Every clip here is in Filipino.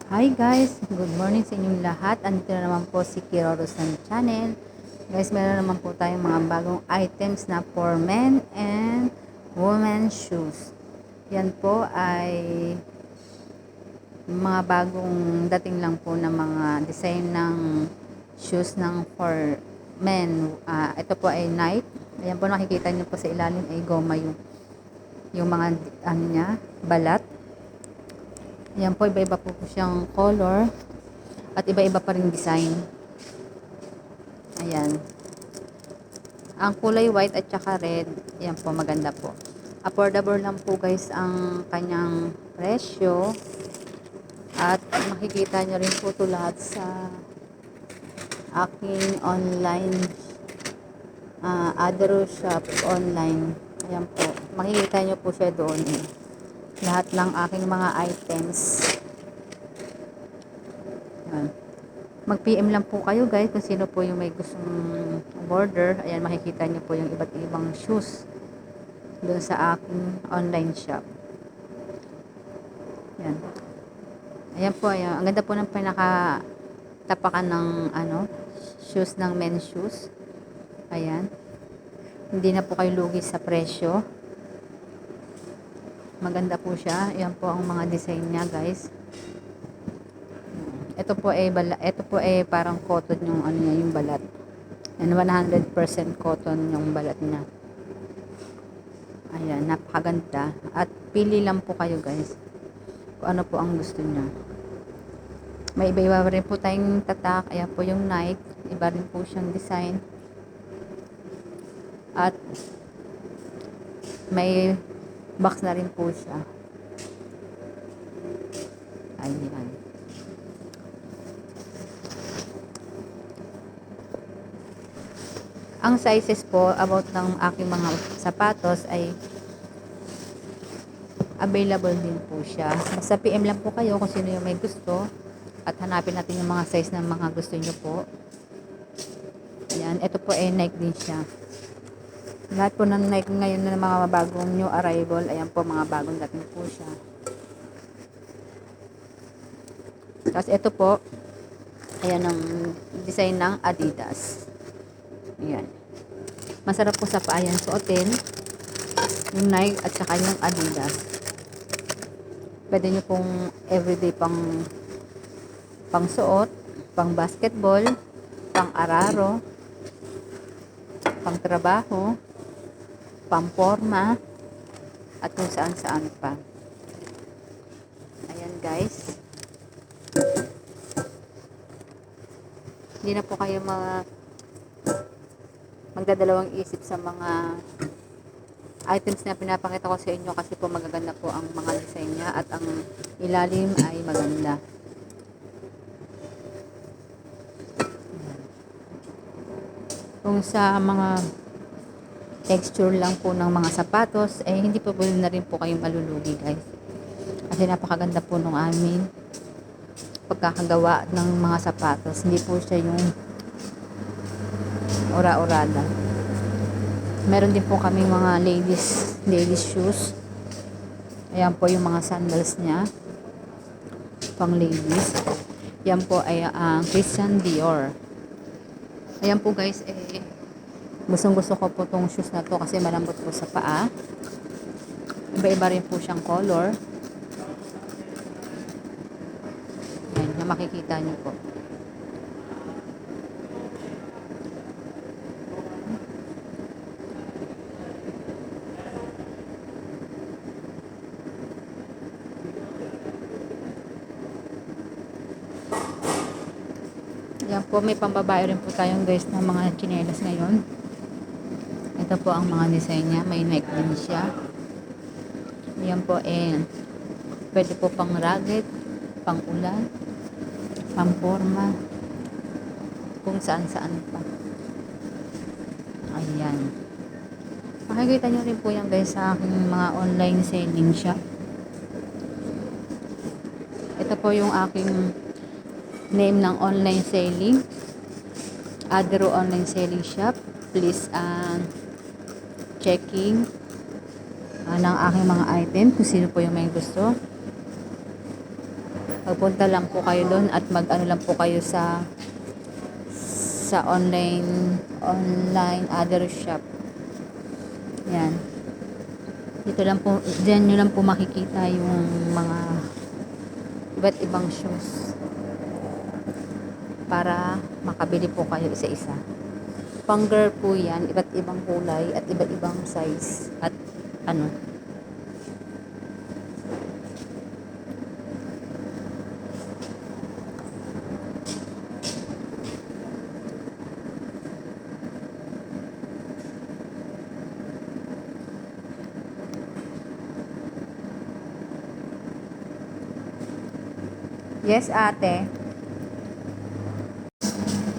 Hi guys! Good morning sa inyong lahat. Andito na naman po si Kirorosan Channel. Guys, meron naman po tayong mga bagong items na for men and women shoes. Yan po ay mga bagong dating lang po na mga design ng shoes ng for men. Ito po ay Nike. Ayan po, nakikita niyo po sa ilalim ay goma yung mga ano niya, balat. Ayan po, iba-iba po siyang color at iba-iba pa rin design. Ayan. Ang kulay white at saka red, ayan po, maganda po. Affordable lang po guys ang kanyang presyo. At makikita nyo rin po ito lahat sa aking online Adaro shop online. Ayan po. Makikita nyo po siya doon. Lahat ng aking mga items. Ayan. Mag-PM lang po kayo guys kung sino po yung may gustong order. Ayan, makikita nyo po yung iba't ibang shoes doon sa aking online shop. Ayan. Ayan po, ayan. Ang ganda po ng pinaka-tapakan ng shoes ng men's shoes. Ayan. Hindi na po kayo lugi sa presyo. Maganda po siya. Ayan po ang mga design niya guys. Ito po ay parang cotton yung ano niya, yung balat. And 100% cotton yung balat niya. Ayan, napakaganda. At pili lang po kayo guys. Kung ano po ang gusto niyo. May iba-iba rin po tayong tatak. Ayan po yung Nike. Iba rin po siyang design. At may box na rin po siya. Ayan. Ang sizes po about ng aking mga sapatos ay available din po siya. Basta PM lang po kayo kung sino yung may gusto at hanapin natin yung mga size ng mga gusto nyo po. Ayan, ito po ay Nike din siya. Lahat po ng Nike ngayon na mga bagong new arrival, ayan po mga bagong dating po siya. Tapos ito po, ayan ang design ng Adidas. Ayan. Masarap po sa paa yan suotin. Yung Nike at saka yung Adidas. Pwede nyo pong everyday pang suot, pang basketball, pang araro, pang trabaho, pang forma, at kung saan saan pa. Ayan guys. Hindi na po kayo magdadalawang isip sa mga items na pinapakita ko sa inyo kasi po magaganda po ang mga design niya at ang ilalim ay maganda. Kung sa mga texture lang po ng mga sapatos eh hindi po na rin po kayo malulugi guys. Kasi napakaganda po nung amin pagkakagawa ng mga sapatos. Hindi po siya yung ora-orada. Meron din po kami mga ladies shoes. Ayan po yung mga sandals niya. Pang ladies. Yan po ay Christian Dior. Ayan po guys, gustong gusto ko po tong shoes na to kasi malambot po sa paa. Iba-iba rin po siyang color. Ayan, na makikita niyo po. Yan po, may pambabae rin po tayong guys na mga chinelas ngayon. Ito po ang mga design niya. May Nike din siya. Yan po, pwede po pang rugged, pang ulan, pang forma, kung saan saan pa. Ayan. Makikita nyo rin po yan guys sa aking mga online selling shop. Ito po yung aking name ng online selling, Adaro online selling shop. Please checking ng aking mga item kung sino po yung may gusto. Magpunta lang po kayo doon at mag-ano lang po kayo sa online other shop. Yan. Dito lang po, diyan nyo lang po makikita yung mga iba't ibang shoes para makabili po kayo isa-isa. Pang girl po yan, iba't ibang kulay at iba't ibang size at ano. Yes, ate.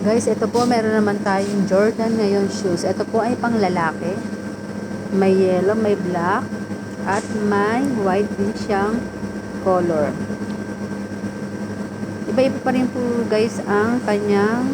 Guys, ito po, meron naman tayong Jordan ngayon shoes. Ito po ay pang lalaki. May yellow, may black, at may white din siyang color. Iba-iba pa rin po guys ang kanyang